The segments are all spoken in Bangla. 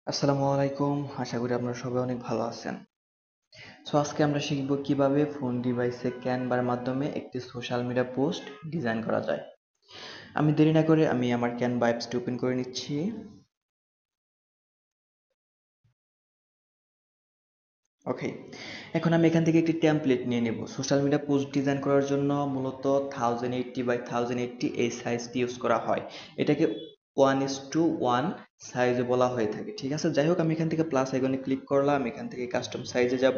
আসসালামু আলাইকুম। আশা করি আপনারা সবাই অনেক ভালো আছেন। আজকে আমরা শিখব কিভাবে ফোন ডিভাইসে ক্যানভার মাধ্যমে একটি সোশ্যাল মিডিয়া পোস্ট ডিজাইন করা যায়। আমি দেরি না করে আমি আমার ক্যানভা অ্যাপসটি ওপেন করে নিচ্ছি। ওকে। এখন আমি এখান থেকে একটি টেমপ্লেট নিয়ে নেব। সোশ্যাল মিডিয়া পোস্ট ডিজাইন করার জন্য মূলত 1080 বাই 1080 এই সাইজটি ইউজ করা হয়। এটাকে 1:1 সাইজে বলা হয়ে থাকে। ঠিক আছে? যাই হোক, আমি এখান থেকে প্লাস আইকনে ক্লিক করলাম। এখান থেকে কাস্টম সাইজে যাব।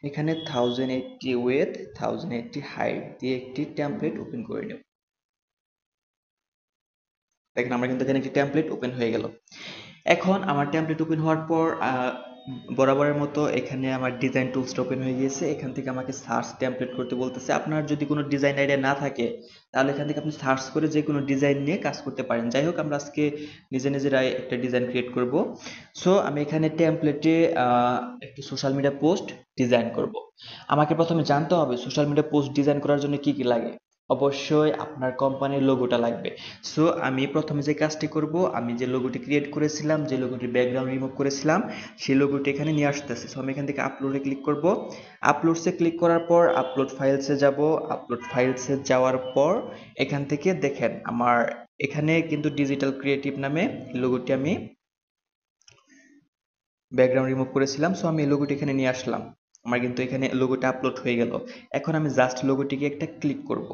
এখানে 1080 উইডথ 1080 হাইট দিয়ে একটি টেমপ্লেট ওপেন করে নেব। দেখেন, আমার কিন্তু এখানে একটি টেমপ্লেট ওপেন হয়ে গেল। এখন আমার টেমপ্লেট ওপেন হওয়ার পর বরাবরের মতো এখানে আমার ডিজাইন টুলসটা ওপেন হয়ে গিয়েছে। এখান থেকে আমাকে সার্চ টেমপ্লেট করতে বলতেছে। আপনার যদি কোনো ডিজাইন আইডিয়া না থাকে তাহলে এখান থেকে আপনি সার্চ করে যে কোনো ডিজাইন নিয়ে কাজ করতে পারেন। যাই হোক, আমরা আজকে নিজেরাই একটা ডিজাইন ক্রিয়েট করব। আমি এখানে টেমপ্লেটে একটি সোশ্যাল মিডিয়া পোস্ট ডিজাইন করব। আমাকে প্রথমে জানতে হবে সোশ্যাল মিডিয়া পোস্ট ডিজাইন করার জন্য কি কি লাগে। অবশ্যই আপনার কোম্পানির লোগোটা লাগবে। আমি প্রথমে যে কাজটি করব, আমি যে লোগোটি ক্রিয়েট করেছিলাম, যে লোগোটির ব্যাকগ্রাউন্ড রিমুভ করেছিলাম, সেই লোগোটি এখানে নিয়ে আসতেছি। আমি এখান থেকে আপলোডে ক্লিক করব। আপলোডসে ক্লিক করার পর আপলোড ফাইলসে যাব। আপলোড ফাইলসে যাওয়ার পর এখান থেকে দেখেন আমার এখানে কিন্তু ডিজিটাল ক্রিয়েটিভ নামে লোগোটি আমি ব্যাকগ্রাউন্ড রিমুভ করেছিলাম। আমি এই লোগোটি এখানে নিয়ে আসলাম। আমার কিন্তু এখানে লোগোটা আপলোড হয়ে গেল। এখন আমি জাস্ট লোগোটিকে একটা ক্লিক করব।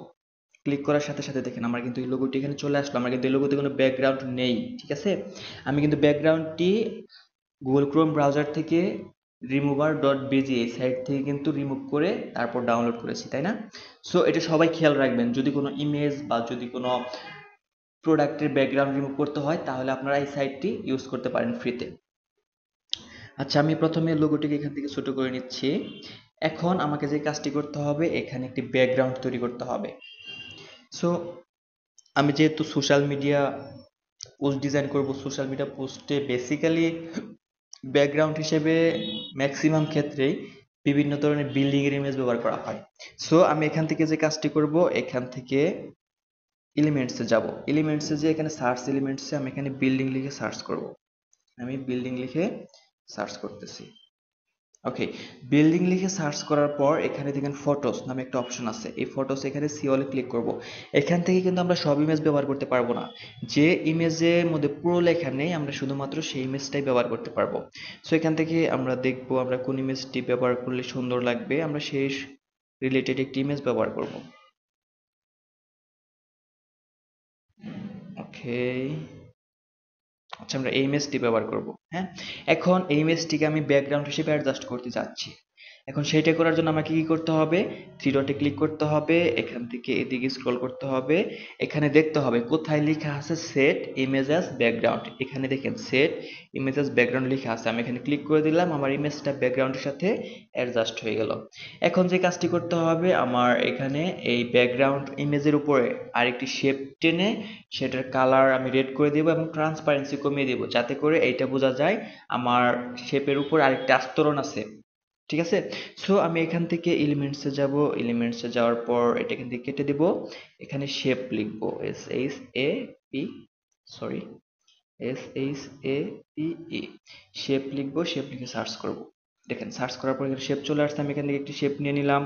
ক্লিক করার সাথে সাথে দেখেন আমার কিন্তু এই লোগোটি এখানে চলে আসলো। আমার কিন্তু এই লোগোতে কোনো ব্যাকগ্রাউন্ড নেই। ঠিক আছে? আমি কিন্তু ব্যাকগ্রাউন্ডটি গুগল ক্রোম ব্রাউজার থেকে remover.bg এই সাইট থেকে কিন্তু রিমুভ করে তারপর ডাউনলোড করেছি, তাই না? এটা সবাই খেয়াল রাখবেন, যদি কোনো ইমেজ বা যদি কোনো প্রোডাক্টের ব্যাকগ্রাউন্ড রিমুভ করতে হয় তাহলে আপনারা এই সাইটটি ইউজ করতে পারেন ফ্রিতে। আচ্ছা, আমি প্রথমে লোগোটিকে এখান থেকে ছোট করে নিচ্ছি। এখন আমাকে যে কাজটি করতে হবে, এখানে একটি ব্যাকগ্রাউন্ড তৈরি করতে হবে। সো আমি যেহেতু সোশ্যাল মিডিয়া পোস্ট ডিজাইন করব, সোশ্যাল মিডিয়া পোস্টে বেসিক্যালি ব্যাকগ্রাউন্ড হিসেবে ম্যাক্সিমাম ক্ষেত্রেই বিভিন্ন ধরনের বিল্ডিং এর ইমেজ ব্যবহার করা হয়। আমি এখান থেকে যে কাজটি করব, এখান থেকে এলিমেন্টসে যাব। এলিমেন্টসে যে এখানে সার্চ এলিমেন্টসে আমি এখানে বিল্ডিং লিখে সার্চ করব। আমি বিল্ডিং লিখে সার্চ করতেছি। ওকে, বিল্ডিং লিখে সার্চ করার পর এখানে দেখেন ফটোস নামে একটা অপশন আছে। এই ফটোস এখানে সিওলে ক্লিক করব। এখান থেকে কিন্তু আমরা সব ইমেজ ব্যবহার করতে পারবো না। যে ইমেজের মধ্যে পুরো লেখা নেই আমরা শুধুমাত্র সেই ইমেজটাই ব্যবহার করতে পারবো। এখান থেকে আমরা দেখবো আমরা কোন ইমেজটি ব্যবহার করলে সুন্দর লাগবে, আমরা সেই রিলেটেড একটি ইমেজ ব্যবহার করব। ওকে, আচ্ছা, আমরা এই ইমেজটি ব্যবহার করব। হ্যাঁ, এখন এই ইমেজটিকে আমি ব্যাকগ্রাউন্ড হিসেবে অ্যাডজাস্ট করতে যাচ্ছি। এখন সেইটা করার জন্য আমাকে কি করতে হবে, থ্রি ডটে ক্লিক করতে হবে, এখান থেকে এদিকে স্ক্রল করতে হবে, এখানে দেখতে হবে কোথায় লেখা আছে সেট ইমেজেস ব্যাকগ্রাউন্ড। এখানে দেখেন সেট ইমেজেস ব্যাকগ্রাউন্ড লেখা আছে। আমি এখানে ক্লিক করে দিলাম, আমার ইমেজটা ব্যাকগ্রাউন্ডের সাথে অ্যাডজাস্ট হয়ে গেল। এখন যে কাজটি করতে হবে, আমার এখানে এই ব্যাকগ্রাউন্ড ইমেজের উপরে আরেকটি শেপ টেনে সেটার কালার আমি রেড করে দেব এবং ট্রান্সপারেন্সি কমিয়ে দেব, যাতে করে এইটা বোঝা যায় আমার শেপের উপর আরেকটা আস্তরণ আছে। ঠিক আছে? আমি এখান থেকে এলিমেন্টসে যাব। এলিমেন্টসে যাওয়ার পর এটা এখান থেকে কেটে দেব। এখানে শেপ লিখব, S H A P, sorry, SHAPE, shape লিখবো। শেপ লিখে সার্চ করব। দেখেন সার্চ করার পর এখানে শেপ চলে আসছে। আমি এখান থেকে একটি শেপ নিয়ে নিলাম।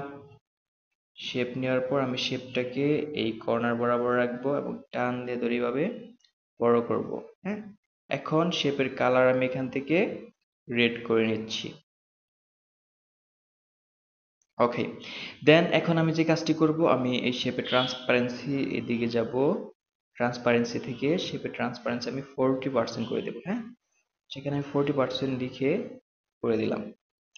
শেপ নেওয়ার পর আমি শেপটাকে এই কর্নার বরাবর রাখবো এবং টান দিয়ে ধরে এইভাবে বড় করব। হ্যাঁ, এখন শেপের কালার আমি এখান থেকে রেড করে নিচ্ছি। ওকে, দেন এখন আমি যে কাজটি করব, আমি এই শেপের ট্রান্সপারেন্সি এদিকে যাব। ট্রান্সপারেন্সি থেকে শেপের ট্রান্সপারেন্সি আমি 40% করে দেবো। হ্যাঁ, সেখানে আমি 40% লিখে করে দিলাম।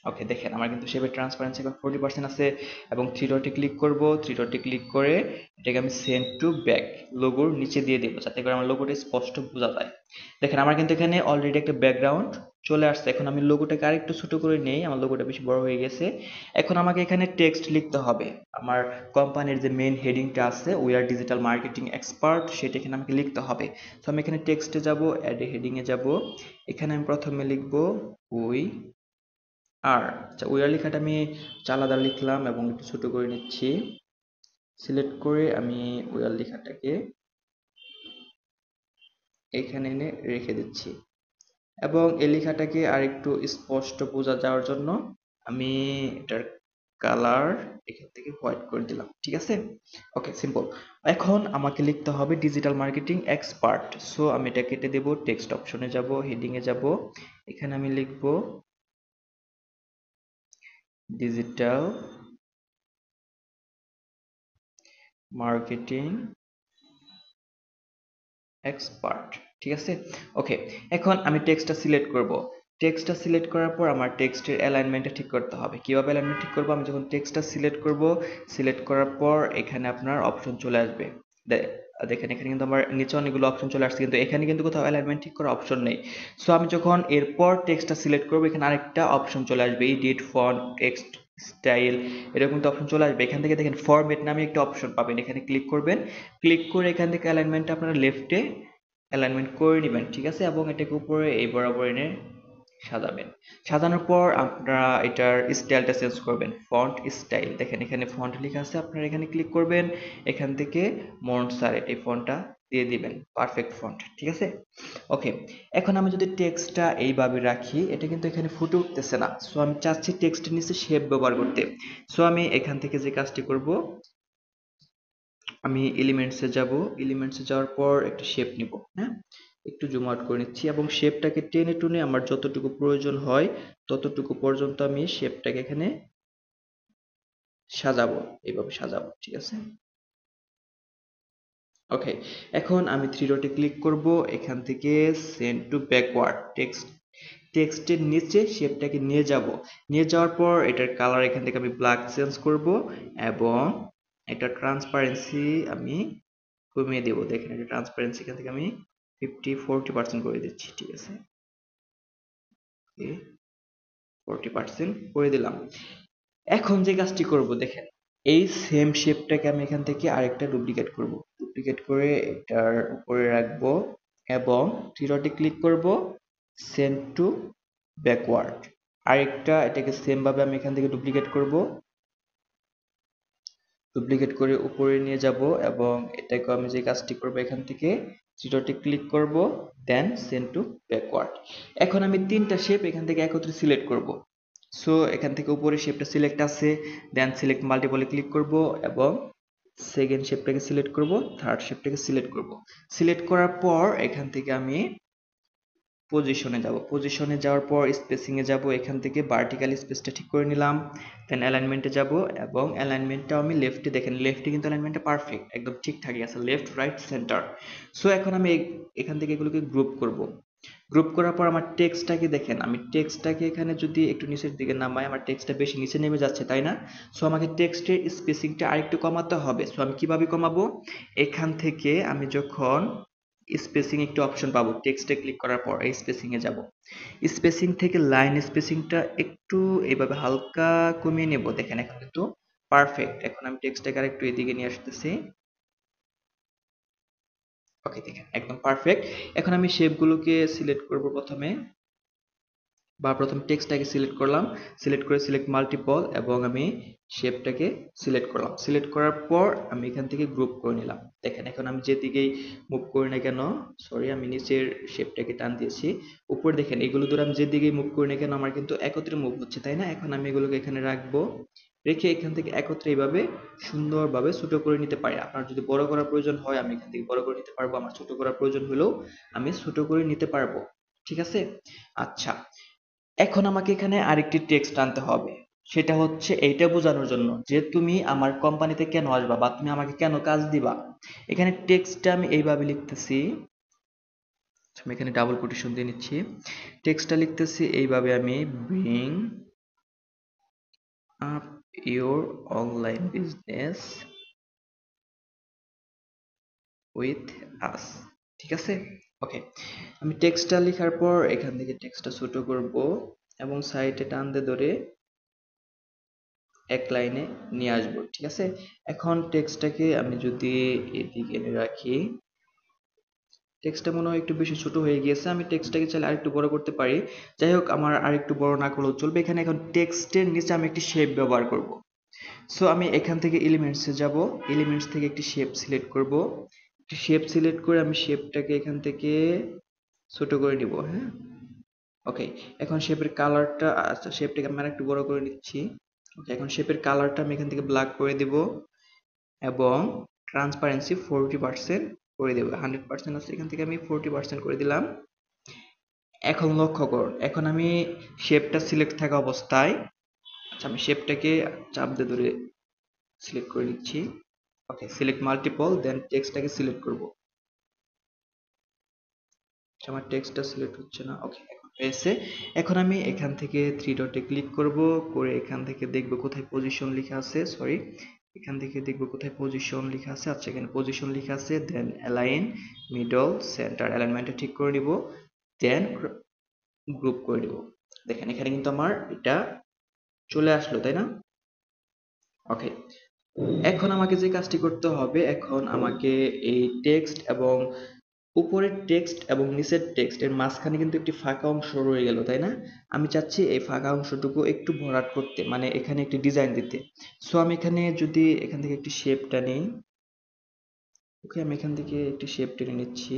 ওকে, দেখেন আমার কিন্তু শেপের ট্রান্সপারেন্সি এখন 40% আছে এবং থ্রি ডটে ক্লিক করব। থ্রি ডটে ক্লিক করে এটাকে আমি সেন্ড টু ব্যাক লোগোর নিচে দিয়ে দেবো, যাতে করে আমার লোগোটা স্পষ্ট বোঝা যায়। দেখেন আমার কিন্তু এখানে অলরেডি একটা ব্যাকগ্রাউন্ড চলে আসছে। এখন আমি লোগোটাকে আরেকটু ছোট করে নেই, আমার লোগোটা বেশি বড় হয়ে গেছে। এখন আমাকে এখানে টেক্সট লিখতে হবে। আমার কোম্পানির যে মেইন হেডিংটা আছে, we are digital marketing expert, সেটা এখানে আমাকে লিখতে হবে। আমি এখানে টেক্সটে যাব, অ্যাড এ হেডিং এ যাব। এখানে আমি প্রথমে লিখব উই আর, আচ্ছা, উই আর লেখাটা আমি আলাদা লিখলাম এবং একটু ছোট করে নিচ্ছি। সিলেক্ট করে আমি উই আর লেখাটাকে এখানে এনে রেখে দিচ্ছি। এবং এই লেখাটাকে আরেকটু স্পষ্ট বোঝা যাওয়ার জন্য আমি এটার কালার এখান থেকে হোয়াইট করে দিলাম, ঠিক আছে। ওকে, সিম্পল। এখন আমাকে লিখতে হবে ডিজিটাল মার্কেটিং এক্সপার্ট। সো আমি এটা কেটে দেব, টেক্সট অপশনে যাব, হেডিং এ যাব, এখানে আমি লিখব ডিজিটাল মার্কেটিং এক্সপার্ট, ঠিক আছে। ওকে, এখন আমি টেক্সটটা সিলেক্ট করব। টেক্সটটা সিলেক্ট করার পর আমার টেক্সটের অ্যালাইনমেন্টটা ঠিক করতে হবে। কিভাবে অ্যালাইনমেন্ট ঠিক করব? আমি যখন টেক্সটটা সিলেক্ট করব, সিলেক্ট করার পর এখানে আপনার অপশন চলে আসবে। দেখেন এখানে কিন্তু আমার নিচে অনেকগুলো অপশন চলে আসছে, কিন্তু এখানে কিন্তু কোথাও অ্যালাইনমেন্ট ঠিক করার অপশন নেই। সো আমি যখন এরপর টেক্সটটা সিলেক্ট করব, এখানে আরেকটা অপশন চলে আসবে, এডিট ফন্ট, টেক্সট স্টাইল, এরকম কিন্তু অপশন চলে আসবে। এখান থেকে দেখেন ফরম্যাট নামে একটা অপশন পাবেন, এখানে ক্লিক করবেন। ক্লিক করে এখান থেকে অ্যালাইনমেন্টটা আপনারা লেফটে অ্যালাইনমেন্ট করে নেবেন, ঠিক আছে। এবং এটাকে উপরে এই বরাবর এনে সাজাবেন। সাজানোর পর আপনারা এটার স্টাইলটা চেঞ্জ করবেন, ফন্ট স্টাইল। দেখেন এখানে ফন্ট লেখা আছে, আপনারা এখানে ক্লিক করবেন, এখান থেকে মন্টসারেট এই ফন্টটা দিয়ে দিবেন, পারফেক্ট ফন্ট, ঠিক আছে। ওকে, এখন আমি যদি টেক্সটটা এইভাবে রাখি, এটা কিন্তু এখানে ফুটে উঠতেছে না। সো আমি চাচ্ছি টেক্সটের নিচে শেপ ব্যবহার করতে। সো আমি এখান থেকে যে কাজটি করব, আমি এলিমেন্টসে যাব, এলিমেন্টসে যাওয়ার পর একটা শেপ নিব, হ্যাঁ, একটু জুম আউট করে নিচ্ছি এবং শেপটাকে টেনে টুনে আমার যতটুকু প্রয়োজন হয় ততটুকু পর্যন্ত আমি শেপটাকে এখানে সাজাবো, এইভাবে সাজাবো, ঠিক আছে। ওকে, এখন আমি থ্রি ডটে ক্লিক করব, এখান থেকে সেন্ড টু ব্যাকওয়ার্ড টেক্সট, টেক্সটের নিচে শেপটাকে নিয়ে যাব। নিয়ে যাওয়ার পর এটার কালার এখান থেকে আমি ব্ল্যাক চেঞ্জ করব এবং এটা ট্রান্সপারেন্সি আমি কমিয়ে দেবো। দেখেন এটা ট্রান্সপারেন্সি এখান থেকে আমি 40% করে দিচ্ছি, ঠিক আছে। 40% করে দিলাম। এখন যে কাজটি করব, দেখেন এই সেম শেপটাকে আমি এখান থেকে আরেকটা ডুপ্লিকেট করব। ডুপ্লিকেট করে এটার উপরে রাখবো এবং থ্রি ডটে ক্লিক করব, সেন্ড টু ব্যাকওয়ার্ড। আরেকটা এটাকে সেম ভাবে আমি এখান থেকে ডুপ্লিকেট করব, ডুপ্লিকেট করে উপরে নিয়ে যাব এবং এটাকে আমি যে কাজটি করব, এখান থেকে থ্রি ডটে ক্লিক করব, দেন সেন্ড টু ব্যাকওয়ার্ড। এখন আমি তিনটা শেপ এখান থেকে একত্রে সিলেক্ট করব। সো এখান থেকে উপরে শেপটা সিলেক্ট আছে, দেন সিলেক্ট মাল্টিপলে ক্লিক করব এবং সেকেন্ড শেপটাকে সিলেক্ট করব, থার্ড শেপটাকে সিলেক্ট করব। সিলেক্ট করার পর এখান থেকে আমি পজিশনে যাব, পজিশনে যাওয়ার পর স্পেসিং এ যাব, এখান থেকে ভার্টিক্যাল স্পেসটা ঠিক করে নিলাম, দেন অ্যালাইনমেন্টে যাব এবং অ্যালাইনমেন্টটা আমি লেফটে, দেখেন লেফটে কিন্তু অ্যালাইনমেন্টটা পারফেক্ট একদম ঠিকঠাকই আছে, লেফট রাইট সেন্টার। সো এখন আমি এখান থেকে এগুলোকে গ্রুপ করব। গ্রুপ করার পর আমার টেক্সটটাকে দেখেন, আমি টেক্সটটাকে এখানে যদি একটু নিচের দিকে নামাই, আমার টেক্সটটা বেশি নিচে নেমে যাচ্ছে, তাই না? সো আমাকে টেক্সটের স্পেসিংটা আরেকটু কমাতে হবে। সো আমি কিভাবে কমাবো? এখান থেকে আমি যখন স্পেসিং একটু অপশন পাবো, টেক্সটে ক্লিক করার পর এই স্পেসিং এ যাব, স্পেসিং থেকে লাইন স্পেসিংটা একটু এইভাবে হালকা কমিয়ে নেব। দেখেন এখন কিন্তু পারফেক্ট। এখন আমি টেক্সটটাকে আরেকটু এদিকে নিয়ে আসতেছি। ওকে, দেখেন একদম পারফেক্ট। এখন আমি শেপগুলোকে সিলেক্ট করব প্রথমে, বা প্রথমে টেক্সটটাকে সিলেক্ট করলাম, সিলেক্ট করে সিলেক্ট মাল্টিপল এবং আমি শেপটাকে সিলেক্ট করলাম। সিলেক্ট করার পর আমি এখান থেকে গ্রুপ করে নিলাম। দেখেন এখন আমি যেদিকেই মুভ করি না কেন, সরি আমি নিচের শেপটাকে টান দিয়েছি, উপরে দেখেন এগুলো ধরে আমি যেদিকেই মুভ করি না কেন আমার কিন্তু একত্রে মুভ হচ্ছে, তাই না? এখন আমি এগুলোকে এখানে রাখবো, রেখে এখান থেকে একত্রে এইভাবে সুন্দরভাবে ছোট করে নিতে পারি। আপনার যদি বড় করার প্রয়োজন হয় আমি এখান থেকে বড় করে নিতে পারবো, আমার ছোট করার প্রয়োজন হলেও আমি ছোট করে নিতে পারবো, ঠিক আছে। আচ্ছা, এখন আমাকে এখানে আরেকটি টেক্সট আনতে হবে। সেটা হচ্ছে এইটা বোঝানোর জন্য যে তুমি আমার কোম্পানিতে কেন আসবা বা তুমি আমাকে কেন কাজ দিবা। এখানে টেক্সটটা আমি এইভাবে লিখতেছি, আমি এখানে ডাবল কোটেশন দিয়ে নিচ্ছি। টেক্সটটা লিখতেছি এইভাবে আমি, bring up your online business with us, ঠিক আছে। ওকে, আমি টেক্সটটা লেখার পর এখান থেকে টেক্সটটা ছোট করব এবং সাইডে টান দিয়ে ধরে এক লাইনে নিয়ে আসবো, ঠিক আছে। এখন টেক্সটটাকে আমি যদি এদিকে এনে রাখি, টেক্সটটা মনে হয় একটু বেশি ছোট হয়ে গিয়েছে, আমি টেক্সটটাকে চাইলে আরেকটু বড় করতে পারি। যাই হোক, আমার আরেকটু বড় না করলেও চলবে। এখানে এখন টেক্সটের নিচে আমি একটি শেপ ব্যবহার করব। সো আমি এখান থেকে এলিমেন্টসে যাব, এলিমেন্টস থেকে একটি শেপ সিলেক্ট করব, একটি শেপ সিলেক্ট করে আমি শেপটাকে এখান থেকে ছোট করে নিব, হ্যাঁ। ওকে, এখন শেপের কালারটা, আচ্ছা শেপটাকে আমি একটু বড় করে নিচ্ছি। ওকে, এখন শেপের কালারটা আমি এখান থেকে ব্ল্যাক করে দিব এবং ট্রান্সপারেন্সি 40% করে দেব। 100% আছে, এখান থেকে আমি 40% করে দিলাম। এখন লক্ষ্য করুন, এখন আমি শেপটা সিলেক্ট থাকা অবস্থায়, আচ্ছা আমি শেপটাকে চাপ দিয়ে ধরে সিলেক্ট করে নিচ্ছি। ওকে, সিলেক্ট মাল্টিপল, দেন টেক্সটটাকে সিলেক্ট করব। আচ্ছা, আমার টেক্সটটা সিলেক্ট হচ্ছে না। ওকে, এখন হয়েছে। এখন আমি এখান থেকে থ্রি ডটে ক্লিক করব, করে এখান থেকে দেখব কোথায় পজিশন লেখা আছে, সরি, এখান থেকে দেখব কোথায় পজিশন লেখা আছে। আচ্ছা, এখানে পজিশন লেখা আছে, দেন অ্যালাইন, মিডল, সেন্টার, অ্যালাইনমেন্টটা ঠিক করে নিব, দেন গ্রুপ করে দিব। দেখেন এখানে কিন্তু আমার এটা চলে আসলো, তাই না? ওকে, এখন আমাকে যে কাজটি করতে হবে, এখন আমাকে এই টেক্সট এবং উপরের টেক্সট এবং নিচের টেক্সট এর মাঝখানে কিন্তু একটি ফাঁকা অংশ রয়ে গেল, তাই না? আমি চাচ্ছি এই ফাঁকা অংশটুকু একটু ভরাট করতে, মানে এখানে একটি ডিজাইন দিতে। সো আমি এখানে যদি এখান থেকে একটি শেপটা নিই, ওকে আমি এখান থেকে একটি শেপ টেনে নিচ্ছি।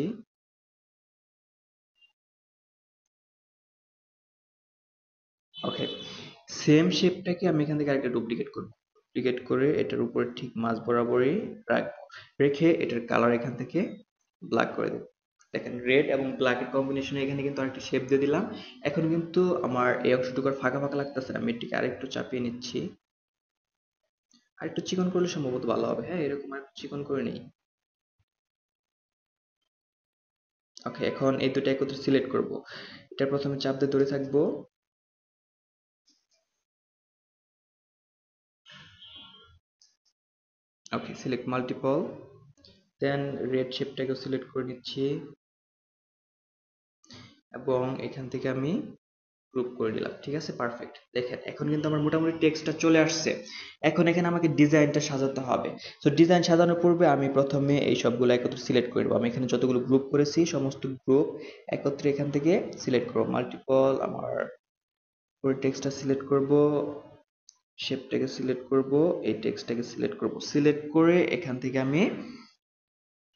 ওকে, সেম শেপটাকে আমি এখান থেকে আরেকটা ডুপ্লিকেট করব। ডুপ্লিকেট করে এটার উপরে ঠিক মাঝ বরাবরই রাখবো, রেখে এটার কালার এখান থেকে ব্ল্যাক করে দেব। দেখেন রেড এবং ব্ল্যাক এর কম্বিনেশনে এখানে কিন্তু আরেকটা শেপ দিয়ে দিলাম। এখন কিন্তু আমার এই অংশটুকু আর ফাঁকা ফাঁকা লাগতেছে না, আমি এটিকে আরেকটু চাপিয়ে নিচ্ছি। আরেকটু চিকন করলে সম্ভবত ভালো হবে। হ্যাঁ, এরকম আর চিকন করে নেই। ওকে, এখন এই দুটো একত্রে সিলেক্ট করব। এটা প্রথমে চাপ দিয়ে ধরে থাকবো। ওকে, সিলেক্ট মাল্টিপল, দেন রেড শেপটাকে সিলেক্ট করে নিচ্ছি এবং এখান থেকে আমি গ্রুপ করে দিলাম। ঠিক আছে, পারফেক্ট। দেখেন এখন কিন্তু আমার মোটামুটি টেক্সটটা চলে আসছে। এখন এখানে আমাকে ডিজাইনটা সাজাতে হবে। তো ডিজাইন সাজানোর পূর্বে আমি প্রথমে এই সবগুলো একত্রে সিলেক্ট করে নেবো। আমি এখানে যতগুলো গ্রুপ করেছি সমস্ত গ্রুপ একত্রে এখান থেকে সিলেক্ট করবো। মাল্টিপল, আমার পুরো টেক্সটটা সিলেক্ট করব, শেপটাকে সিলেক্ট করব, এই টেক্সটটাকে সিলেক্ট করব। সিলেক্ট করে এখান থেকে আমি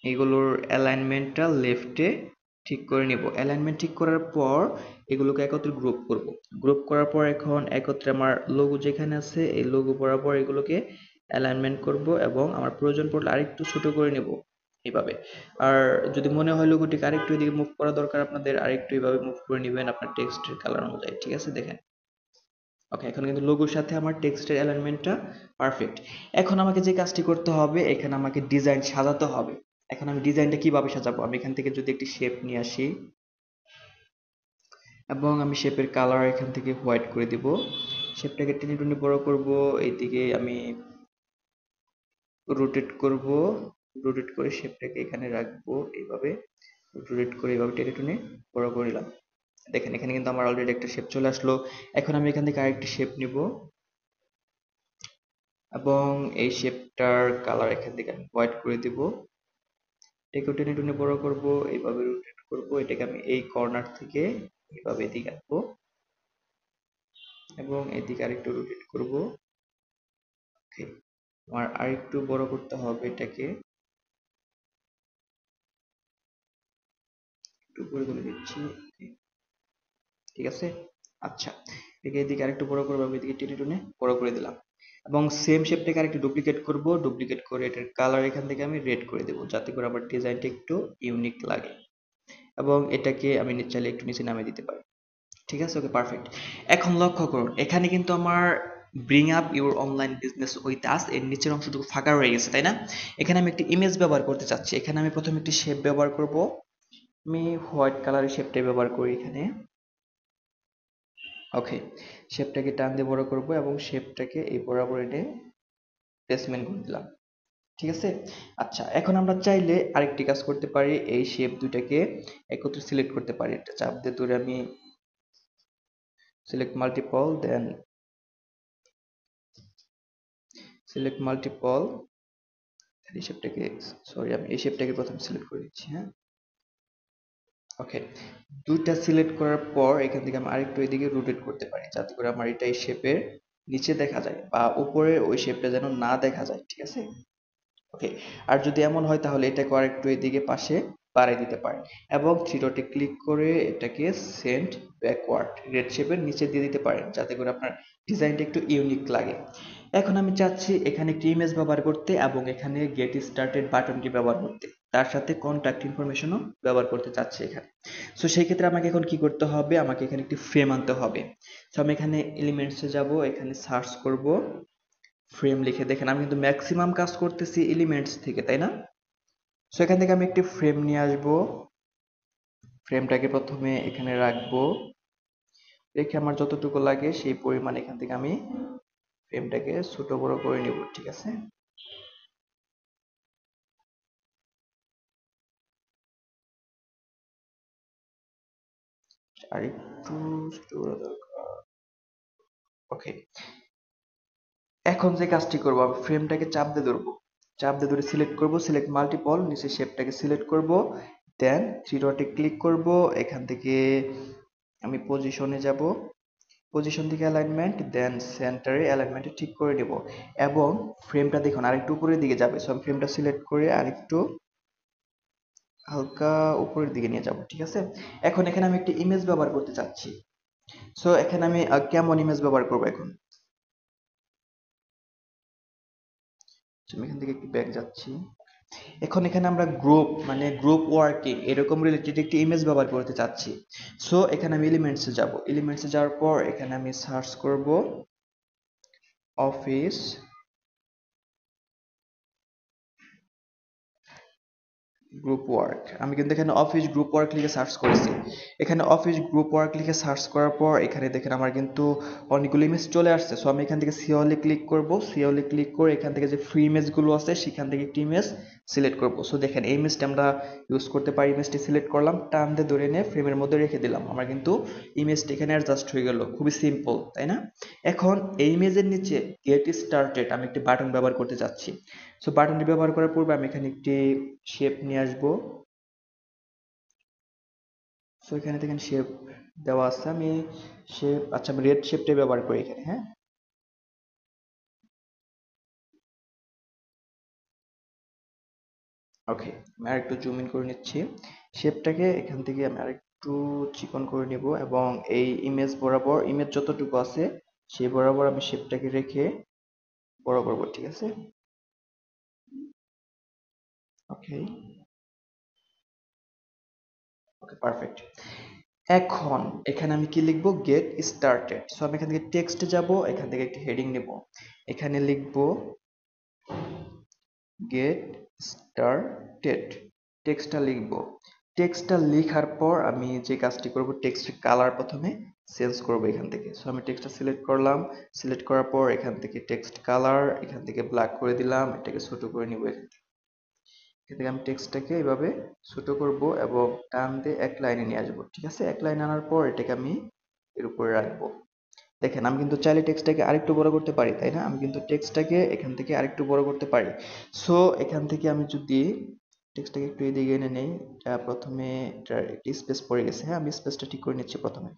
এগুলোর অ্যালাইনমেন্টটা লেফটে ঠিক করে নিব। অ্যালাইনমেন্ট ঠিক করার পর এগুলোকে একত্রে গ্রুপ করব। গ্রুপ করার পর এখন একত্রে আমার লোগো যেখানে আছে এই লোগো বরাবর এগুলোকে অ্যালাইনমেন্ট করব এবং আমার প্রয়োজন পড়লে আরেকটু ছোট করে নেব এইভাবে। আর যদি মনে হয় লোগোটিকে আরেকটু এদিকে মুভ করা দরকার আপনাদের, আরেকটু এইভাবে মুভ করে নেবেন আপনার টেক্সটের কালার অনুযায়ী। ঠিক আছে, দেখেন। ওকে, এখন কিন্তু লোগোর সাথে আমার টেক্সটের অ্যালাইনমেন্টটা পারফেক্ট। এখন আমাকে যে কাজটি করতে হবে, এখানে আমাকে ডিজাইন সাজাতে হবে। এখন আমি ডিজাইনটা কিভাবে সাজাবো, আমি এখান থেকে যদি একটি শেপ নিয়ে আসি এবং আমি শেপের কালার এখান থেকে হোয়াইট করে দিব, শেপটাকে টেনে টুনে বড় করব, এইদিকে আমি রোটেট করব, রোটেট করে শেপটাকে এখানে রাখবো এইভাবে, রোটেট করে এইভাবে টেনে টুনে বড় করে নিলাম। দেখেন এখানে কিন্তু আমার অলরেডি একটা শেপ চলে আসলো। এখন আমি এখান থেকে আরেকটি শেপ নিব এবং এই শেপটার কালার এখান থেকে আমি হোয়াইট করে দিব। এটাকে টেনে টুনে বড় করব, এইভাবে রোটেট করব, এটাকে আমি এই কর্নার থেকে এইভাবে এদিকে আনবো এবং এদিকে আরেকটু রোটেট করব। ওকে, আমার আরেকটু বড় করতে হবে এটাকে, একটু করে করে দিচ্ছি। Okay, ঠিক আছে। আচ্ছা, এটাকে এদিকে আরেকটু বড় করবো, আমি এদিকে টেনে টুনে বড় করে দিলাম এবং সেম শেপটাকে আরেকটু ডুপ্লিকেট করব। ডুপ্লিকেট করে এটার কালার এখান থেকে আমি রেড করে দেবো, যাতে করে আমার ডিজাইনটা একটু ইউনিক লাগে এবং এটাকে আমি চাইলে একটু নিচে নামিয়ে দিতে পারি। ঠিক আছে, ওকে পারফেক্ট। এখন লক্ষ্য করুন, এখানে কিন্তু আমার bring up your online business with us এর নিচের অংশটুকু ফাঁকা রয়ে গেছে, তাই না? এখানে আমি একটি ইমেজ ব্যবহার করতে চাচ্ছি। এখানে আমি প্রথমে একটি শেপ ব্যবহার করব। আমি হোয়াইট কালারের শেপটা ব্যবহার করি এখানে। ওকে, শেপটাকে টান দিয়ে বড় করব এবং শেপটাকে এই বরাবর এনে প্লেসমেন্ট করে দিলাম। ঠিক আছে। আচ্ছা, এখন আমরা চাইলে আরেকটি কাজ করতে পারি, এই শেপ দুইটাকে একত্রে সিলেক্ট করতে পারি। এটা চাপ দিয়ে ধরে আমি select multiple, then select multiple, এই শেপটাকে, সরি আমি এই শেপটাকে প্রথমে সিলেক্ট করে দিচ্ছি। হ্যাঁ, ওকে, দুইটা সিলেক্ট করার পর এখান থেকে আমি আরেকটু এদিকে রোটেট করতে পারি, যাতে করে আমার এটা এই শেপের নিচে দেখা যায় বা উপরে ওই শেপটা যেন না দেখা যায়। ঠিক আছে, ওকে। আর যদি এমন হয় তাহলে এটাকে আরেকটু এদিকে পাশে বাড়াই দিতে পারেন এবং থ্রি ডটে ক্লিক করে এটাকে সেন্ড ব্যাকওয়ার্ড রেড শেপের নিচে দিয়ে দিতে পারেন যাতে করে আপনার ডিজাইনটা একটু ইউনিক লাগে। এখন আমি চাচ্ছি এখানে একটি ইমেজ ব্যবহার করতে এবং এখানে গেট স্টার্টেড বাটনটি ব্যবহার করতে, তার সাথে কন্ট্যাক্ট ইনফরমেশনও ব্যবহার করতে চাচ্ছি এখানে। সো সেই ক্ষেত্রে আমাকে এখন কি করতে হবে, আমাকে এখানে একটি ফ্রেম আনতে হবে। সো আমি এখানে এলিমেন্টসে যাব, এখানে সার্চ করব ফ্রেম লিখে। দেখেন আমি কিন্তু ম্যাক্সিমাম কাজ করতেছি এলিমেন্টস থেকে, তাই না? সো এখান থেকে আমি একটি ফ্রেম নিয়ে আসব, ফ্রেমটাকে প্রথমে এখানে রাখবো, রেখে আমার যতটুকু লাগে সেই পরিমাণ এখান থেকে আমি ফ্রেমটাকে ছোট বড় করে নিব, ঠিক আছে? আর একটু ছোট করা দরকার। ওকে, এখন যে কাজটি করব, আমি ফ্রেমটাকে চাপ দিয়ে ধরবো, চাপ দিয়ে ধরে সিলেক্ট করব, সিলেক্ট মাল্টিপল, নিচে শেপটাকে সিলেক্ট করব, দেন থ্রি ডটে ক্লিক করব, এখান থেকে আমি পজিশনে যাব, পজিশন থেকে অ্যালাইনমেন্ট, দেন সেন্টারে অ্যালাইনমেন্টে ঠিক করে নেব এবং ফ্রেমটা দেখুন আরেকটু উপরের দিকে যাবে। সো আমি ফ্রেমটা সিলেক্ট করে আরেকটু হালকা উপরের দিকে নিয়ে যাব, ঠিক আছে? এখন এখানে আমি একটি ইমেজ ব্যবহার করতে চাচ্ছি। সো এখানে আমি কেমন ইমেজ ব্যবহার করব এখন? আমি এখান থেকে একটু ব্যাক যাচ্ছি। এখন এখানে আমরা গ্রুপ মানে গ্রুপ ওয়ার্কিং এরকম রিলেটেড একটি ইমেজ ব্যবহার করতে চাচ্ছি। সো এখানে আমি এলিমেন্টসে যাব, এলিমেন্টসে যাওয়ার পর এখানে আমি সার্চ করব অফিস গ্রুপ ওয়ার্ক। আমি কিন্তু এখানে অফিস গ্রুপ ওয়ার্ক লিখে সার্চ করেছি। এখানে অফিস গ্রুপ ওয়ার্ক লিখে সার্চ করার পর এখানে দেখেন আমার কিন্তু অনেকগুলো ইমেজ চলে আসছে। সো আমি এখান থেকে সিওলে ক্লিক করব, সিওলে ক্লিক করে এখান থেকে যে ফ্রি ইমেজগুলো আছে সেখান থেকে একটি ইমেজ সিলেক্ট করব। সো দেখেন এই ইমেজটা আমরা ইউজ করতে পারি, ইমেজটি সিলেক্ট করলাম, টান দিয়ে ধরে নিয়ে ফ্রেমের মধ্যে রেখে দিলাম, আমার কিন্তু ইমেজটা এখানে অ্যাডজাস্ট হয়ে গেল। খুবই সিম্পল, তাই না? এখন এই ইমেজের নিচে গেট স্টার্টেড আমি একটি বাটন ব্যবহার করতে চাচ্ছি। সো বাটনটি ব্যবহার করার পূর্বে আমি এখানে একটি শেপ নিয়ে আসবো। সো এখানে দেখেন শেপ দেওয়া আছে, আমি শেপ, আচ্ছা আমি রেড শেপটাই ব্যবহার করি এখানে, হ্যাঁ। ওকে, আমি আরেকটু জুম ইন করে নিচ্ছি। শেপটাকে এখান থেকে আমি আরেকটু চিকন করে নিব এবং এই ইমেজ বরাবর, ইমেজ যতটুকু আছে সেই বরাবর আমি শেপটাকে রেখে বড় করব, ঠিক আছে? ওকে, ওকে পারফেক্ট। এখন এখানে আমি কি লিখবো, গেট স্টার্টেড। সো আমি এখান থেকে টেক্সটে যাব, এখান থেকে একটি হেডিং নেব, এখানে লিখবো গেট স্টার্টেড, টেক্সটটা লিখবো। টেক্সটটা লেখার পর আমি যে কাজটি করব, টেক্সটের কালার প্রথমে চেঞ্জ করব এখান থেকে। সো আমি টেক্সটটা সিলেক্ট করলাম, সিলেক্ট করার পর এখান থেকে টেক্সট কালার এখান থেকে ব্ল্যাক করে দিলাম, এটাকে ছোট করে নিব। এখান থেকে আমি টেক্সটটাকে এইভাবে ছোট করব এবং টান দিয়ে এক লাইনে নিয়ে আসবো, ঠিক আছে? এক লাইন আনার পর এটাকে আমি এর উপরে রাখবো। দেখেন আমি কিন্তু চাইলে টেক্সটটাকে আরেকটু বড় করতে পারি, তাই না? আমি কিন্তু টেক্সটটাকে এখান থেকে আরেকটু বড় করতে পারি। সো এখান থেকে আমি যদি টেক্সটটাকে একটু এদিকে এনে নেই, প্রথমে এটার একটি স্পেস পড়ে গেছে, হ্যাঁ আমি স্পেসটা ঠিক করে নিচ্ছি। প্রথমে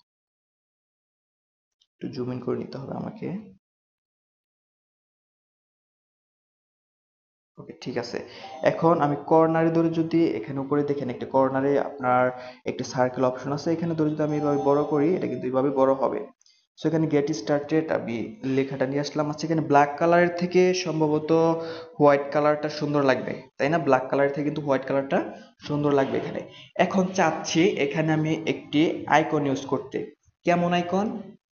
একটু জুম ইন করে নিতে হবে আমাকে। ওকে, ঠিক আছে। এখন আমি কর্নারে ধরে যদি এখানে উপরে দেখেন একটা কর্নারে আপনার একটা সার্কেল অপশন আছে, এখানে ধরে যদি আমি এভাবে বড় করি এটা কিন্তু এইভাবে বড় হবে। সো এখানে গেট স্টার্টেড আমি লেখাটা নিয়ে আসলাম। আচ্ছা এখানে ব্ল্যাক কালারের থেকে সম্ভবত হোয়াইট কালারটা সুন্দর লাগবে, তাই না? ব্ল্যাক কালার থেকে কিন্তু হোয়াইট কালারটা সুন্দর লাগবে এখানে। এখন চাচ্ছি এখানে আমি একটি আইকন ইউজ করতে। কেমন আইকন?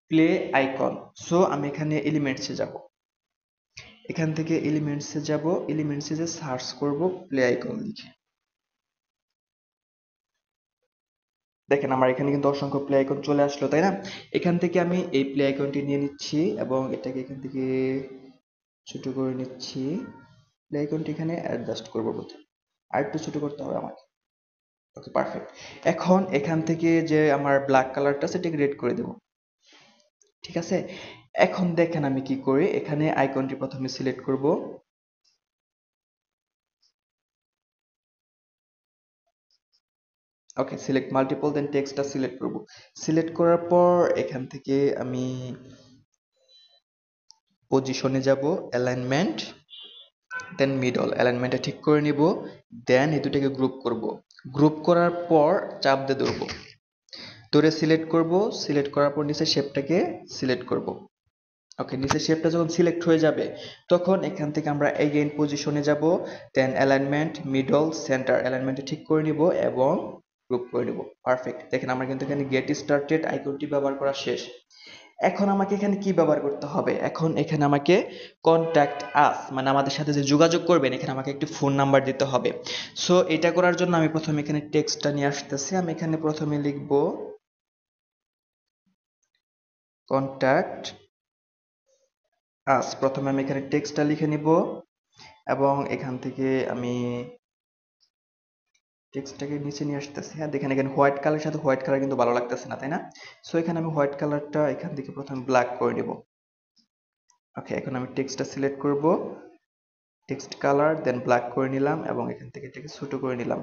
Play icon. সো আমি এখানে এলিমেন্টসে যাব, এখান থেকে এলিমেন্টসে যাব, এলিমেন্টসে যে সার্চ করব প্লে আইকন লিখে। দেখেন আমার এখানে কিন্তু অসংখ্য প্লে আইকন চলে আসলো, তাই না? এখান থেকে আমি এই প্লে আইকনটি নিয়ে নিচ্ছি এবং এটাকে এখান থেকে ছোট করে নিচ্ছি। প্লে আইকনটি এখানে অ্যাডজাস্ট করবো প্রথমে, আর একটু ছোট করতে হবে আমাকে। Okay perfect. এখন এখান থেকে যে আমার ব্ল্যাক কালারটা সেটাকে রেড করে দেব, ঠিক আছে? এখন দেখেন আমি কি করি, এখানে আইকনটি প্রথমে সিলেক্ট করব। ওকে, সিলেক্ট মাল্টিপল, দেন টেক্সটটা সিলেক্ট করব। সিলেক্ট করার পর এখান থেকে আমি পজিশনে যাব, অ্যালাইনমেন্ট, দেন মিডল, অ্যালাইনমেন্টটা ঠিক করে নিব, দেন এই দুটাকে গ্রুপ করব। গ্রুপ করার পর চাপ দিয়ে ধরবো, ধরে সিলেক্ট করব, সিলেক্ট করার পর নিচে শেপটাকে সিলেক্ট করব। ওকে, নিচে শেপটা যখন সিলেক্ট হয়ে যাবে তখন এখান থেকে আমরা এগেইন পজিশনে যাব, দেন অ্যালাইনমেন্ট, মিডল, সেন্টার অ্যালাইনমেন্টে ঠিক করে নিব এবং গ্রুপ করে নিব। পারফেক্ট। দেখেন আমার কিন্তু এখানে গেট স্টার্টেড আইকনটি ব্যবহার করা শেষ। এখন আমাকে এখানে কি ব্যবহার করতে হবে? এখন এখানে আমাকে কন্ট্যাক্ট আস, মানে আমাদের সাথে যে যোগাযোগ করবেন, এখানে আমাকে একটি ফোন নাম্বার দিতে হবে। সো এটা করার জন্য আমি প্রথমে এখানে টেক্সটটা নিয়ে আসতেছি। আমি এখানে প্রথমে লিখব কন্ট্যাক্ট আস। প্রথমে আমি এখানে টেক্সটটা লিখে নিব এবং এখান থেকে আমি টেক্সটটাকে নিচে নিয়ে আসতেছি। হ্যাঁ, দেখেন এখানে হোয়াইট কালারের সাথে হোয়াইট কালার কিন্তু ভালো লাগতেছে না, তাই না? সো এখানে আমি হোয়াইট কালারটা এখান থেকে প্রথমে ব্ল্যাক করে নিব। ওকে, এখন আমি টেক্সটটা সিলেক্ট করব, টেক্সট কালার, দেন ব্ল্যাক করে নিলাম এবং এখান থেকে এটাকে ছোট করে নিলাম।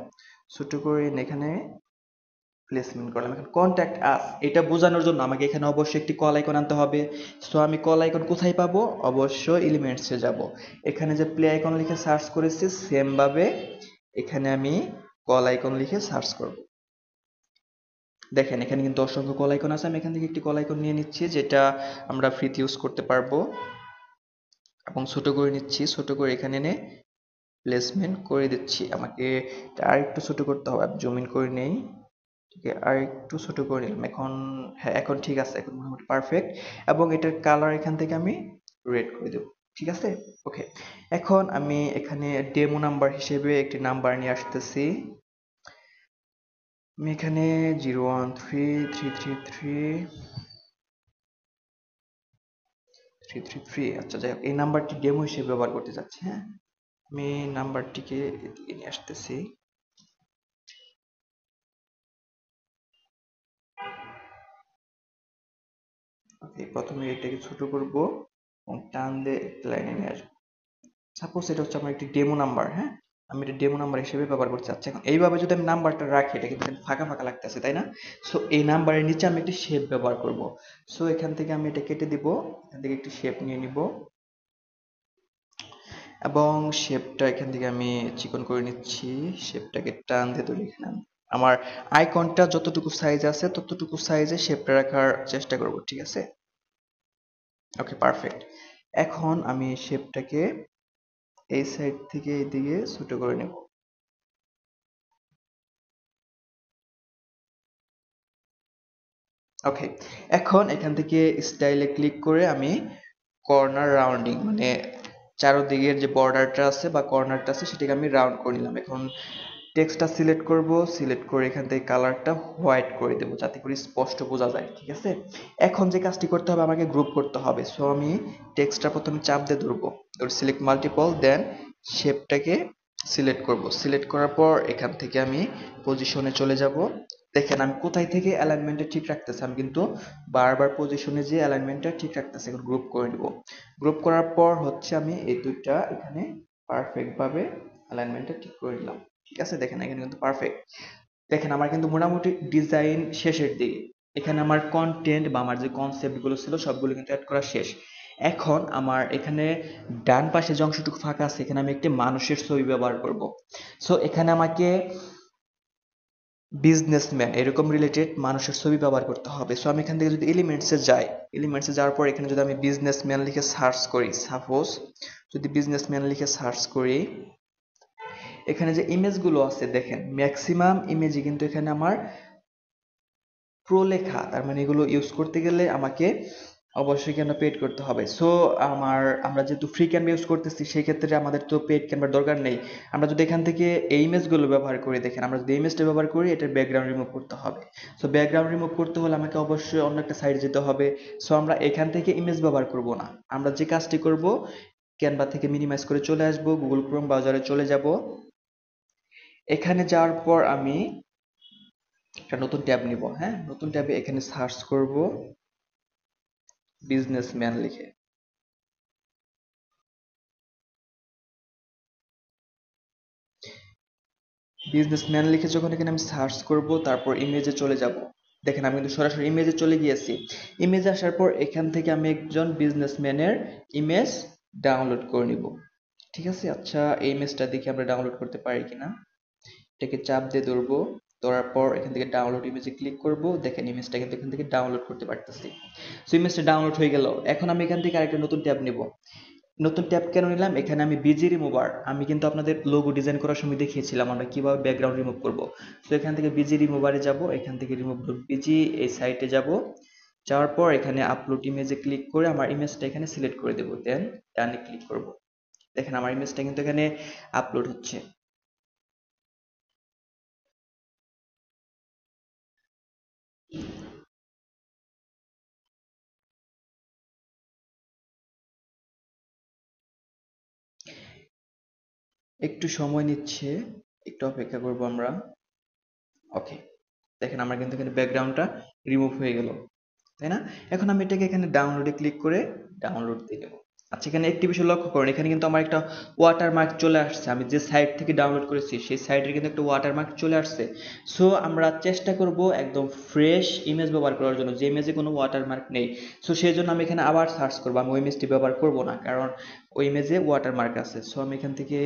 ছোট করে এখানে প্লেসমেন্ট করলাম। এখন কন্ট্যাক্ট আস এটা বোঝানোর জন্য আমাকে এখানে অবশ্যই একটি কল আইকন আনতে হবে। সো আমি কল আইকন কোথায় পাবো? অবশ্যই এলিমেন্টসে যাব। এখানে যে প্লে আইকন লিখে সার্চ করেছি সেম ভাবে এখানে আমি কল আইকন লিখে সার্চ করব। দেখেন এখানে কিন্তু অসংখ্য কল আইকন আছে। আমি এখান থেকে একটি কল আইকন নিয়ে নিচ্ছি যেটা আমরা ফ্রিতে ইউজ করতে পারবো এবং ছোট করে নিচ্ছি। ছোট করে এখানে এনে প্লেসমেন্ট করে দিচ্ছি। আমাকে এটা আর একটু ছোট করতে হবে। জুম ইন করে নেই, ঠিক আছে, আর একটু ছোট করে নিলাম। এখন হ্যাঁ, এখন ঠিক আছে, এখন মোটামুটি পারফেক্ট। এবং এটার কালার এখান থেকে আমি রেড করে দেব। ঠিক আছে, ওকে। এখন আমি এখানে ডেমো নাম্বার হিসেবে একটি নাম্বার নিয়ে আসতেছি। আমি এখানে 01333333, আচ্ছা যাই হোক, এই নাম্বারটি ডেমো হিসেবে ব্যবহার করতে চাচ্ছি। হ্যাঁ, আমি নাম্বারটিকে এদিকে নিয়ে আসতেছি। ওকে, প্রথমে এটাকে ছোট করব এবং টান দিয়ে একটা লাইনে নিয়ে আসবো। সাপোজ এটা হচ্ছে আমার একটি ডেমো নাম্বার। হ্যাঁ, আমি এটা ডেমো নাম্বার হিসেবে ব্যবহার করতে চাচ্ছি। এখন এইভাবে যদি আমি নাম্বারটা রাখি এটা কিন্তু ফাঁকা ফাঁকা লাগতেছে, তাই না? সো এই নাম্বারের নিচে আমি একটি শেপ ব্যবহার করব। সো এখান থেকে আমি এটা কেটে দিব, এখান থেকে একটি শেপ নিয়ে নিব এবং শেপটা এখান থেকে আমি চিকন করে নিচ্ছি। শেপটাকে টান দিয়ে তুলে এখানে আমার আইকনটা যতটুকু সাইজ আছে ততটুকু সাইজে শেপটা রাখার চেষ্টা করব। ঠিক আছে, ওকে, পারফেক্ট। এখন আমি শেপটাকে এই সাইড থেকে এইদিকে ছোট করে নেব। ওকে, এখন এখান থেকে স্টাইলে ক্লিক করে আমি কর্নার রাউন্ডিং, মানে চারদিকের যে বর্ডারটা আছে বা কর্নারটা আছে সেটাকে আমি রাউন্ড করে নিলাম। এখন টেক্সটটা সিলেক্ট করব, সিলেক্ট করে এখান থেকে কালারটা হোয়াইট করে দেবো যাতে করে স্পষ্ট বোঝা যায়। ঠিক আছে, এখন যে কাজটি করতে হবে আমাকে গ্রুপ করতে হবে। সো আমি টেক্সটটা প্রথমে চাপ দিয়ে ধরবো, সিলেক্ট মাল্টিপল, দেন শেপটাকে সিলেক্ট করব। সিলেক্ট করার পর এখান থেকে আমি পজিশনে চলে যাব। দেখেন আমি কোথায় থেকে অ্যালাইনমেন্টটা ঠিক রাখতেছি, আমি কিন্তু বারবার পজিশনে যে অ্যালাইনমেন্টটা ঠিক রাখতেছি। এখন গ্রুপ করে নিব। গ্রুপ করার পর হচ্ছে আমি এই দুইটা এখানে পারফেক্ট ভাবে অ্যালাইনমেন্টটা ঠিক করে নিলাম। ঠিক আছে, দেখেন এখানে কিন্তু পারফেক্ট। দেখেন আমার কিন্তু মোটামুটি ডিজাইন শেষের দিকে। এখানে আমার কন্টেন্ট বা আমার যে কনসেপ্ট গুলো ছিল সবগুলো কিন্তু অ্যাড করা শেষ। এখন আমার এখানে ডান পাশে যে অংশটুকু ফাঁকা আছে এখানে আমি একটি মানুষের ছবি ব্যবহার করব। সো এখানে আমাকে বিজনেসম্যান এরকম রিলেটেড মানুষের ছবি ব্যবহার করতে হবে। সো আমি এখান থেকে যদি এলিমেন্টসে যাই, এলিমেন্টসে যাওয়ার পর এখানে যদি আমি বিজনেসম্যান লিখে সার্চ করি, সাপোজ যদি বিজনেসম্যান লিখে সার্চ করি, এখানে যে ইমেজগুলো আছে দেখেন ম্যাক্সিমাম ইমেজই কিন্তু এখানে আমার প্রো লেখা। তার মানে এগুলো ইউজ করতে গেলে আমাকে অবশ্যই কেন পেড করতে হবে। সো আমরা যেহেতু ফ্রি ক্যানভা ইউজ করতেছি সেই ক্ষেত্রে আমাদের তো পেড ক্যানভার দরকার নেই। আমরা যদি এখান থেকে এই ইমেজগুলো ব্যবহার করি, দেখেন আমরা যদি ইমেজটা ব্যবহার করি এটার ব্যাকগ্রাউন্ড রিমুভ করতে হবে। সো ব্যাকগ্রাউন্ড রিমুভ করতে হলে আমাকে অবশ্যই অন্য একটা সাইড যেতে হবে। সো আমরা এখান থেকে ইমেজ ব্যবহার করব না। আমরা যে কাজটি করব, ক্যানভা থেকে মিনিমাইজ করে চলে আসব, গুগল ক্রোম ব্রাউজারে চলে যাব। এখানে যাওয়ার পর আমি একটা নতুন ট্যাব নিব। হ্যাঁ, নতুন ট্যাবে এখানে সার্চ করব বিজনেসম্যান লিখে। বিজনেসম্যান লিখে যখন এখানে আমি সার্চ করব তারপর ইমেজে চলে যাব। দেখেন আমি কিন্তু সরাসরি ইমেজে চলে গিয়েছি। ইমেজে আসার পর এখান থেকে আমি একজন বিজনেসম্যানের ইমেজ ডাউনলোড করে নিব। ঠিক আছে, আচ্ছা এই ইমেজটা দেখি আমরা ডাউনলোড করতে পারি কিনা। এটাকে চাপ দিয়ে ধরবো, ধরার পর এখান থেকে ডাউনলোড ইমেজে ক্লিক করব। দেখেন ইমেজটা কিন্তু এখান থেকে ডাউনলোড করতে পারতেছি। সো ইমেজটা ডাউনলোড হয়ে গেল। এখন আমি এখান থেকে আরেকটা নতুন ট্যাব নিব। নতুন ট্যাব কেন নিলাম, এখানে আমি বিজি রিমুভার, আমি কিন্তু আপনাদের লোগো ডিজাইন করার সময় দেখিয়েছিলাম আমরা কিভাবে ব্যাকগ্রাউন্ড রিমুভ করব। তো এখান থেকে বিজি রিমুভারে যাব, এখান থেকে রিমুভ বিজি এই সাইটে যাব। যাওয়ার পর এখানে আপলোড ইমেজে ক্লিক করে আমার ইমেজটা এখানে সিলেক্ট করে দেবো, দেন ডানে ক্লিক করব। দেখেন আমার ইমেজটা কিন্তু এখানে আপলোড হচ্ছে। একটু সময় নিচ্ছে, একটু অপেক্ষা করব আমরা। ওকে, দেখেন আমার কিন্তু এখানে ব্যাকগ্রাউন্ডটা রিমুভ হয়ে গেল, তাই না? এখন আমি এটাকে এখানে ডাউনলোডে ক্লিক করে ডাউনলোড দিয়ে দেবো। আচ্ছা, এখানে একটি বিষয় লক্ষ্য করুন, এখানে কিন্তু আমার একটা ওয়াটারমার্ক চলে আসছে। আমি যে সাইট থেকে ডাউনলোড করেছি সেই সাইটের কিন্তু একটা ওয়াটারমার্ক চলে আসছে। সো আমরা চেষ্টা করব একদম ফ্রেশ ইমেজ ব্যবহার করার জন্য, যে ইমেজে কোনো ওয়াটারমার্ক নেই। সো সেই জন্য আমি এখানে আবার সার্চ করবো, আমি ওই ইমেজটি ব্যবহার করব না, কারণ ওই ইমেজে ওয়াটারমার্ক আছে। সো আমি এখান থেকে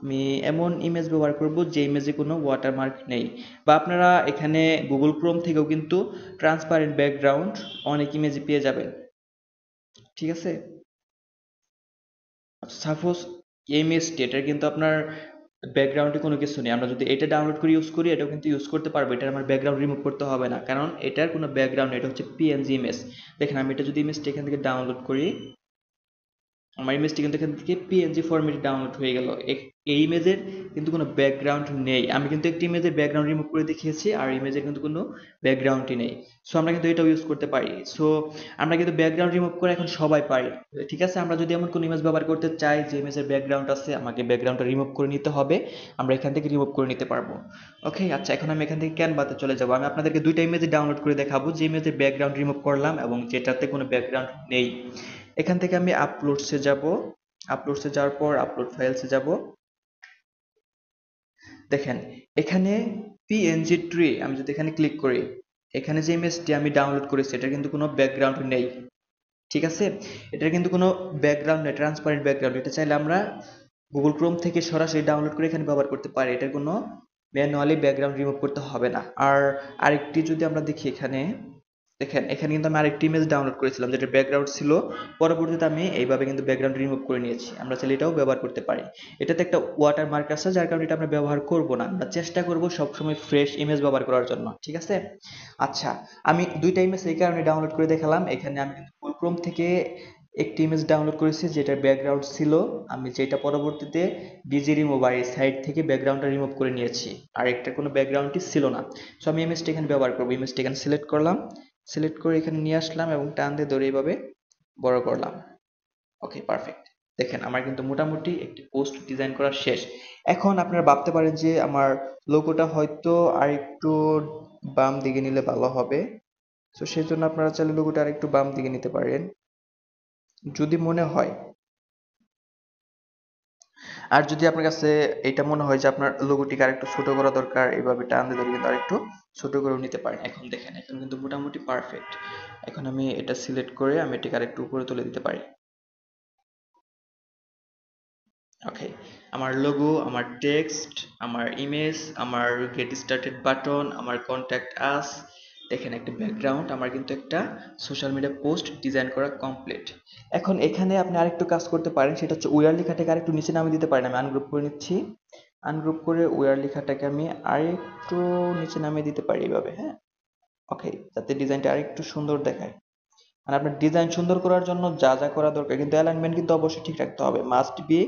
আমি এমন ইমেজ ব্যবহার করব যে ইমেজে কোনো ওয়াটারমার্ক নেই। বা আপনারা এখানে গুগল ক্রোম থেকেও কিন্তু ট্রান্সপারেন্ট ব্যাকগ্রাউন্ড অনেক ইমেজে পেয়ে যাবেন, ঠিক আছে? সাপোজ এই ইমেজটি, এটার কিন্তু আপনার ব্যাকগ্রাউন্ডে কোনো কিছু নেই, আমরা যদি এটা ডাউনলোড করে ইউজ করি এটাও কিন্তু ইউজ করতে পারবো, এটা আমার ব্যাকগ্রাউন্ড রিমুভ করতে হবে না, কারণ এটার কোনো ব্যাকগ্রাউন্ড, এটা হচ্ছে পিএনজি ইমেজ। দেখেন আমি এটা যদি ইমেজটা এখান থেকে ডাউনলোড করি, আমার ইমেজটি কিন্তু এখান থেকে পিএনজি ফরম্যাটে ডাউনলোড হয়ে গেল। এই ইমেজের কিন্তু কোনো ব্যাকগ্রাউন্ড নেই, আমি কিন্তু একটি ইমেজের ব্যাকগ্রাউন্ড রিমুভ করে দেখিয়েছি, আর ইমেজের কিন্তু কোনো ব্যাকগ্রাউন্ডই নেই। সো আমরা কিন্তু এটাও ইউজ করতে পারি। সো আমরা কিন্তু ব্যাকগ্রাউন্ড রিমুভ করে এখন সবাই পারি, ঠিক আছে? আমরা যদি এমন কোনো ইমেজ ব্যবহার করতে চাই যে ইমেজের ব্যাকগ্রাউন্ড আছে, আমাকে ব্যাকগ্রাউন্ডটা রিমুভ করে নিতে হবে, আমরা এখান থেকে রিমুভ করে নিতে পারবো। ওকে, আচ্ছা, এখন আমি এখান থেকে ক্যানভাতে চলে যাব। আমি আপনাদেরকে দুইটা ইমেজ ডাউনলোড করে দেখাবো, যে ইমেজের ব্যাকগ্রাউন্ড রিমুভ করলাম এবং যেটাতে কোনো ব্যাকগ্রাউন্ড নেই। এখান থেকে আমি আপলোডসে যাব, আপলোডসে যাওয়ার পর আপলোড ফাইলসে যাব। দেখেন এখানে পিএনজি ট্রি, আমি যদি এখানে ক্লিক করি, এখানে যে ইমেজটি আমি ডাউনলোড করেছি এটার কিন্তু কোনো ব্যাকগ্রাউন্ড নেই, ঠিক আছে? এটার কিন্তু কোনো ব্যাকগ্রাউন্ড নেই, ট্রান্সপারেন্ট ব্যাকগ্রাউন্ড। এটা চাইলে আমরা গুগল ক্রোম থেকে সরাসরি ডাউনলোড করে এখানে ব্যবহার করতে পারি, এটার কোনো ম্যানুয়ালি ব্যাকগ্রাউন্ড রিমুভ করতে হবে না। আর আরেকটি যদি আমরা দেখি এখানে, দেখেন এখানে কিন্তু আমি আরেকটি ইমেজ ডাউনলোড করেছিলাম যেটা ব্যাকগ্রাউন্ড ছিল, পরবর্তীতে আমি এইভাবে কিন্তু ব্যাকগ্রাউন্ড রিমুভ করে নিয়েছি। আমরা চাইলে এটাও ব্যবহার করতে পারি। এটাতে একটা ওয়াটারমার্ক আছে যার কারণে এটা আমরা ব্যবহার করব না, আমরা চেষ্টা করব সবসময় ফ্রেশ ইমেজ ব্যবহার করার জন্য, ঠিক আছে? আচ্ছা, আমি দুইটা ইমেজ এই কারণে ডাউনলোড করে দেখালাম। এখানে আমি কিন্তু গুগল ক্রোম থেকে একটি ইমেজ ডাউনলোড করেছি যেটার ব্যাকগ্রাউন্ড ছিল, আমি যেটা পরবর্তীতে বিজি রিমুভার এই সাইট থেকে ব্যাকগ্রাউন্ডটা রিমুভ করে নিয়েছি, আর একটা কোনো ব্যাকগ্রাউন্ডই ছিল না। সো আমি ইমেজটা এখানে ব্যবহার করবো, ইমেজটা এখানে সিলেক্ট করলাম, সিলেক্ট করে এখানে নিয়ে আসলাম এবং টান দিয়ে ধরে এইভাবে বড় করলাম। ওকে, পারফেক্ট। দেখেন আমার কিন্তু মোটামুটি একটি পোস্ট ডিজাইন করা শেষ। এখন আপনারা ভাবতে পারেন যে আমার লোগোটা হয়তো আরেকটু বাম দিকে নিলে ভালো হবে। তো সেই জন্য আপনারা চাইলে লোগোটা আরেকটু বাম দিকে নিতে পারেন যদি মনে হয়। আর যদি আপনার কাছে এটা মনে হয় যে আপনার লোগোটিকে আরেকটু ছোট করা দরকার, এইভাবে টান দিয়ে ধরে কিন্তু আরেকটু ছোট করেও নিতে পারেন। এখন দেখেন এখন কিন্তু মোটামুটি পারফেক্ট। এখন আমি এটা সিলেক্ট করে আমি এটাকে আরেকটু উপরে তুলে দিতে পারি। ওকে, আমার লোগো, আমার টেক্সট, আমার ইমেজ, আমার গেট স্টার্টেড বাটন, আমার কন্ট্যাক্ট আস, দেখেন একটা ব্যাকগ্রাউন্ড, আমার কিন্তু একটা সোশ্যাল মিডিয়া পোস্ট ডিজাইন করা কমপ্লিট। এখন এখানে আপনি আরেকটু কাজ করতে পারেন, সেটা হচ্ছে ওয়ার লেখাটাকে আরেকটু নিচে নামিয়ে দিতে পারেন। আমি আনগ্রুপ করে নিচ্ছি, আনগ্রুপ করে ওয়ার লেখাটাকে আমি আরেকটু নিচে নামিয়ে দিতে পারি এইভাবে, হ্যাঁ? ওকে, যাতে ডিজাইনটা আরেকটু সুন্দর দেখায়। মানে আপনার ডিজাইন সুন্দর করার জন্য যা যা করা দরকার, কিন্তু অ্যালাইনমেন্ট কিন্তু অবশ্যই ঠিক রাখতে হবে, মাস্ট বি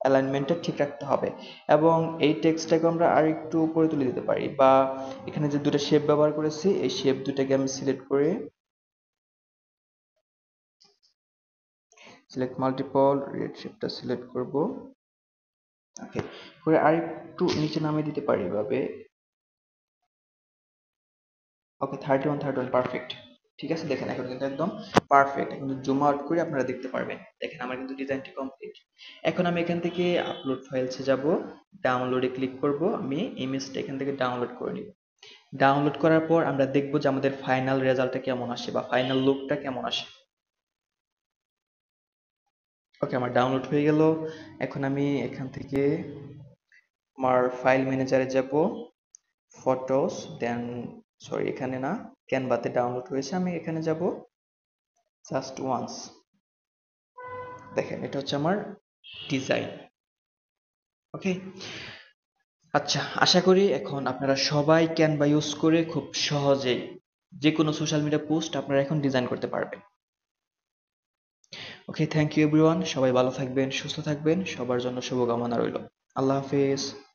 অ্যালাইনমেন্টটা ঠিক রাখতে হবে। এবং এই টেক্সটটাকে আমরা আর একটু উপরে তুলে দিতে পারি, বা এখানে যে দুটো শেপ ব্যবহার করেছি এই শেপ দুটাকে আমি সিলেক্ট করে সিলেক্ট মাল্টিপল রেড শেপটা সিলেক্ট করব। ওকে, করে আর একটু নিচে নামিয়ে দিতে পারি এভাবে। ওকে, 31 পারফেক্ট। ঠিক আছে, দেখেন এখন কিন্তু একদম পারফেক্ট। এখন জুম আউট করে আপনারা দেখতে পারবেন, দেখেন আমার কিন্তু ডিজাইনটি কমপ্লিট। এখন আমি এখান থেকে আপলোড ফাইলসে যাব, ডাউনলোডে ক্লিক করব, আমি ইমেজটা এখান থেকে ডাউনলোড করে নিব। ডাউনলোড করার পর আমরা দেখব যে আমাদের ফাইনাল রেজাল্টটা কেমন আসে বা ফাইনাল লুকটা কেমন আসে। ওকে, আমার ডাউনলোড হয়ে গেল। এখন আমি এখান থেকে আমার ফাইল ম্যানেজারে যাব, ফটোস, দেন সরি এখানে না, ক্যানভাতে ডাউনলোড হয়েছে, আমি এখানে যাব জাস্ট ওয়ান্স। দেখেন এটা হচ্ছে আমার ডিজাইন। ওকে, আচ্ছা, আশা করি এখন আপনারা সবাই ক্যানভা ইউজ করে খুব সহজেই যে কোনো সোশ্যাল মিডিয়া পোস্ট আপনারা এখন ডিজাইন করতে পারবেন। ওকে, থ্যাংক ইউ এভরিওয়ান, সবাই ভালো থাকবেন, সুস্থ থাকবেন, সবার জন্য শুভকামনা রইল। আল্লাহ হাফেজ।